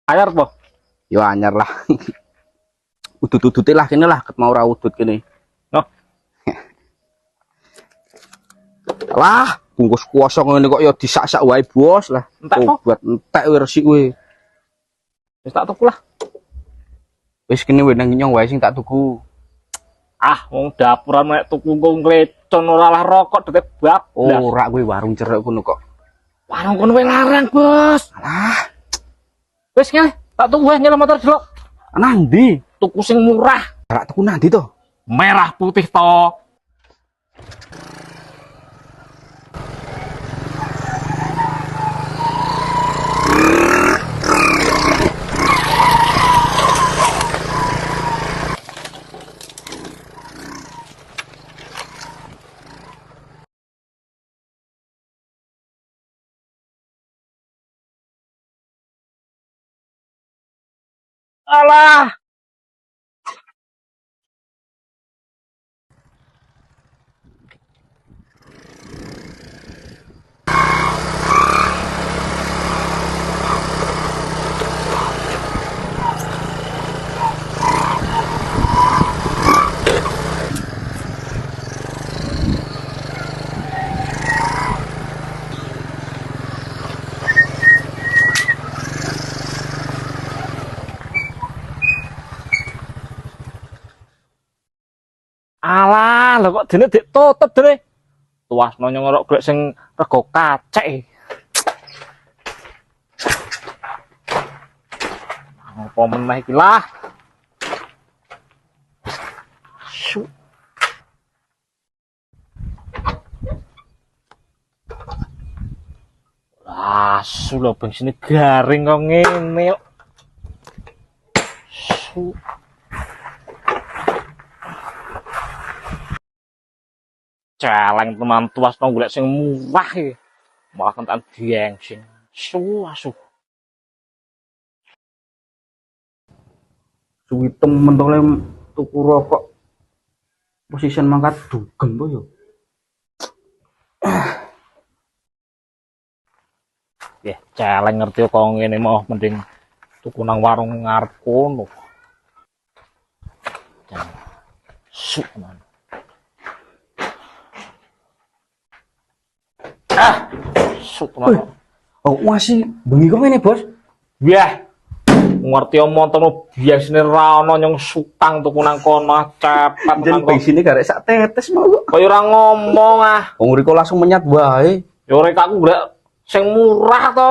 Anyar po. Yo anyar lah. Udut-udute lah kene lah, ket mau ra udut kene. Oh. Lah, bungkus kosong ngene kok ya disak-sak wae, Bos lah. Entek po. Buat entek we resik we. Wis tak tuku lah. Wis kene we nang nyong wae sing tak tuku. Ah, wong dapuran nek tuku kok nglecon ora lah rokok dite bablas. Ora kowe warung cerek kono kok. Warung kono wae larang, Bos. Alah, Wis ngene, tak tuku wae nyela motor delok. nang ndi? Tuku sing murah, Ora tuku nang ndi to? merah putih to. Alah, alah, lho kok dene ditutup dene. Tuasno nyongorok golek sing rego kacek. Apa meneh iki lah? Su. Lah, su lho bengsine garing kok ngene kok. Su. Celeng teman tuas nang golek sing murah iki. Malah kentan gengsin. Asu. Suwi temen to le tuku rokok. Posisian mangkat dugem to yo. Ya, celeng ngerti kok ngene mau mending tuku nang warung ngarep kono. Su teman. Su teman. Oh, masih bengi kok ngene, Bos? Yah. Ngerti omongan biasane ra ono nyong sutang tuku nang kono cepet Jen nang kono. bensinnya garek sak tetes mau kok. Kaya ora ngomong ah. Wong riko langsung menyat wae. Ya rek aku golek sing murah to.